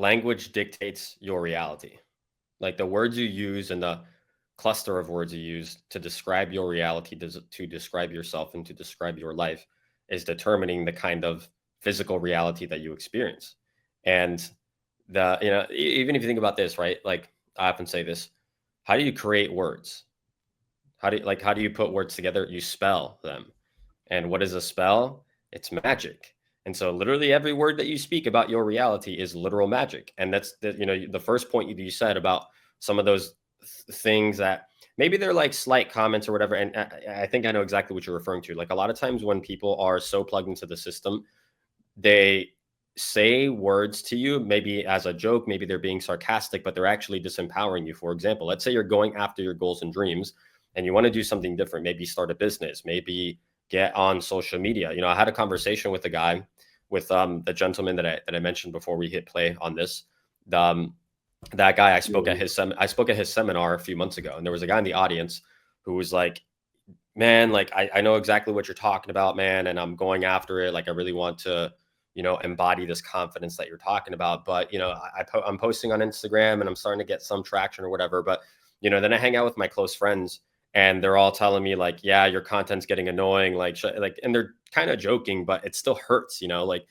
language dictates your reality. Like the words you use and the cluster of words you use to describe your reality, to describe yourself and to describe your life is determining the kind of physical reality that you experience. And even if you think about this, right? Like I often say this, how do you create words? How do you put words together? You spell them. And what is a spell? It's magic. And so literally every word that you speak about your reality is literal magic. And that's the first point you said about some of those things that maybe they're like slight comments or whatever. And I think I know exactly what you're referring to. Like a lot of times when people are so plugged into the system, they say words to you, maybe as a joke, maybe they're being sarcastic, but they're actually disempowering you. For example, let's say you're going after your goals and dreams and you want to do something different, maybe start a business, maybe get on social media. I had a conversation with a guy, with the gentleman that I mentioned before we hit play on this. That guy, I spoke at his seminar a few months ago, and there was a guy in the audience who was like, man, like I know exactly what you're talking about, man, and I'm going after it. Like I really want to, embody this confidence that you're talking about. But I'm posting on Instagram and I'm starting to get some traction or whatever. But then I hang out with my close friends, and they're all telling me like, yeah, your content's getting annoying, and they're kind of joking, but it still hurts, like.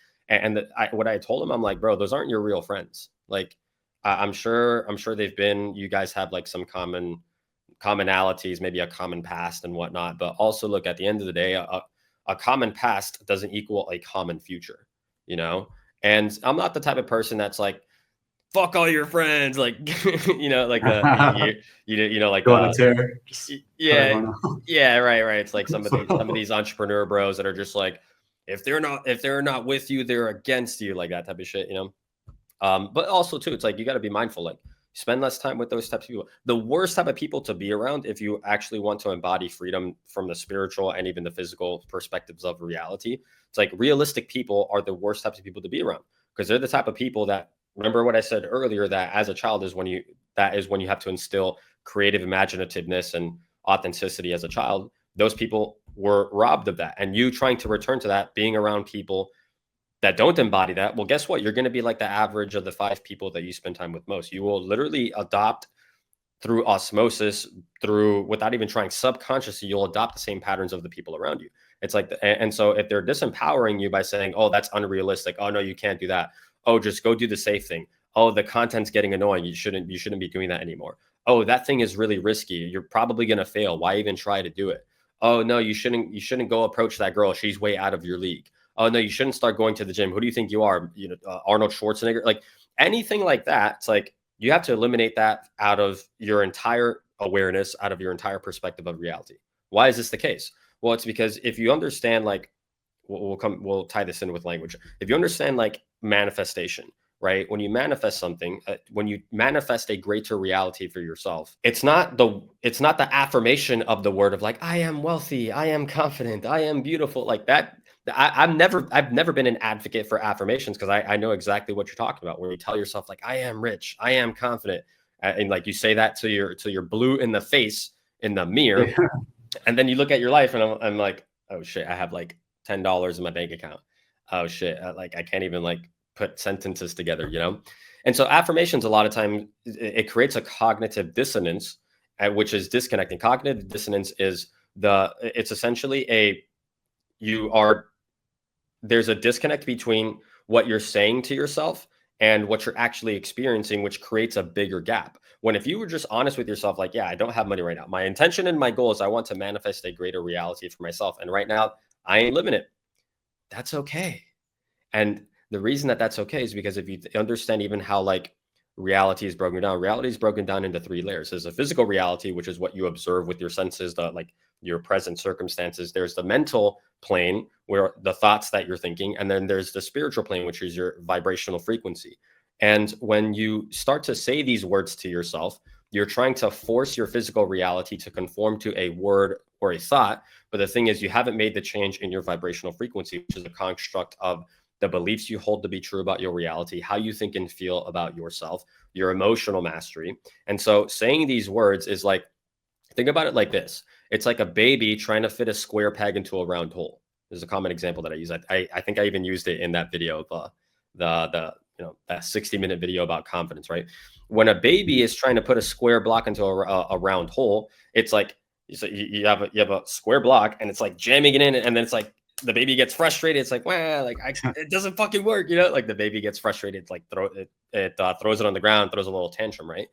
What I told them, I'm like, bro, those aren't your real friends. Like, I'm sure you guys have like some commonalities, maybe a common past and whatnot. But also, look, at the end of the day, a common past doesn't equal a common future, And I'm not the type of person that's like, fuck all your friends, like like like go on a tear. Yeah, right. It's like some of these entrepreneur bros that are just like, if they're not with you, they're against you, like that type of shit, But also too, it's like you got to be mindful, like spend less time with those types of people. The worst type of people to be around if you actually want to embody freedom from the spiritual and even the physical perspectives of reality. It's like realistic people are the worst types of people to be around, because they're the type of people that, remember what I said earlier, that as a child is when you have to instill creative imaginativeness and authenticity as a child. Those people were robbed of that. And you trying to return to that, being around people that don't embody that, well, guess what? You're going to be like the average of the 5 people that you spend time with most. You will literally adopt through osmosis, without even trying, subconsciously, you'll adopt the same patterns of the people around you. It's like, and so if they're disempowering you by saying, oh, that's unrealistic. Oh, no, you can't do that. Oh, just go do the safe thing. Oh, the content's getting annoying. You shouldn't be doing that anymore. Oh, that thing is really risky. You're probably going to fail. Why even try to do it? Oh, no, you shouldn't go approach that girl. She's way out of your league. Oh, no, you shouldn't start going to the gym. Who do you think you are? Arnold Schwarzenegger, like anything like that. It's like, you have to eliminate that out of your entire awareness, out of your entire perspective of reality. Why is this the case? Well, it's because if you understand, like, we'll tie this in with language. If you understand like manifestation, right? When you manifest something, when you manifest a greater reality for yourself, it's not the affirmation of the word of like, I am wealthy, I am confident, I am beautiful, like that. I've never been an advocate for affirmations, because I know exactly what you're talking about, where you tell yourself like, I am rich, I am confident, and like you say that till you're blue in the face in the mirror, and then you look at your life and I'm like, oh shit, I have like $10 in my bank account. Oh shit, like I can't even like put sentences together, And so affirmations, a lot of times, it creates a cognitive dissonance, which is disconnecting. Cognitive dissonance is it's essentially there's a disconnect between what you're saying to yourself and what you're actually experiencing, which creates a bigger gap. When if you were just honest with yourself, like, yeah, I don't have money right now. My intention and my goal is I want to manifest a greater reality for myself. And right now I ain't living it. That's okay. And the reason that that's okay is because if you understand even how like reality is broken down into 3 layers. There's a physical reality, which is what you observe with your senses, like your present circumstances. There's the mental plane, where the thoughts that you're thinking, and then there's the spiritual plane, which is your vibrational frequency. And when you start to say these words to yourself, you're trying to force your physical reality to conform to a word or a thought. But the thing is, you haven't made the change in your vibrational frequency, which is a construct of the beliefs you hold to be true about your reality, how you think and feel about yourself, your emotional mastery. And so saying these words is like, think about it like this. It's like a baby trying to fit a square peg into a round hole. There's a common example that I use. I think I even used it in that video, the that 60-minute video about confidence, right? When a baby is trying to put a square block into a round hole, it's like, so you have a square block, and it's like jamming it in, and then it's like the baby gets frustrated. It's like, well, like it doesn't fucking work, like the baby gets frustrated. It's like throws it on the ground, throws a little tantrum, right?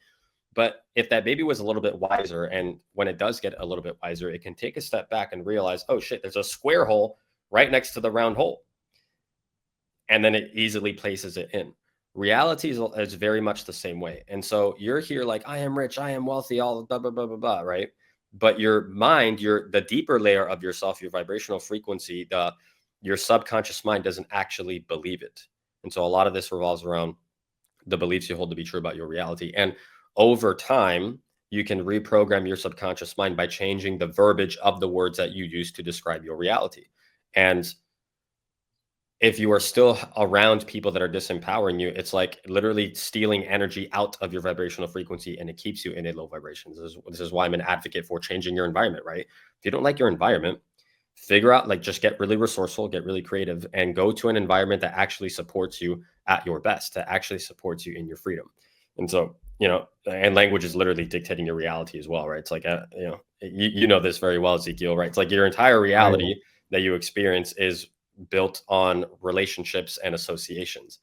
But if that baby was a little bit wiser, and when it does get a little bit wiser, it can take a step back and realize, oh shit, there's a square hole right next to the round hole. And then it easily places it in. Reality is very much the same way. And so you're here like, I am rich, I am wealthy, all blah, blah, blah, blah, blah, right? But your mind, the deeper layer of yourself, your vibrational frequency, your subconscious mind doesn't actually believe it. And so a lot of this revolves around the beliefs you hold to be true about your reality. And over time, you can reprogram your subconscious mind by changing the verbiage of the words that you use to describe your reality. And if you are still around people that are disempowering you, it's like literally stealing energy out of your vibrational frequency, and it keeps you in a low vibration. This is why I'm an advocate for changing your environment, right? If you don't like your environment, figure out, like, just get really resourceful, get really creative, and go to an environment that actually supports you at your best, that actually supports you in your freedom. And so, and language is literally dictating your reality as well, right? It's like, you know this very well, Ezekiel, right? It's like your entire reality that you experience is built on relationships and associations.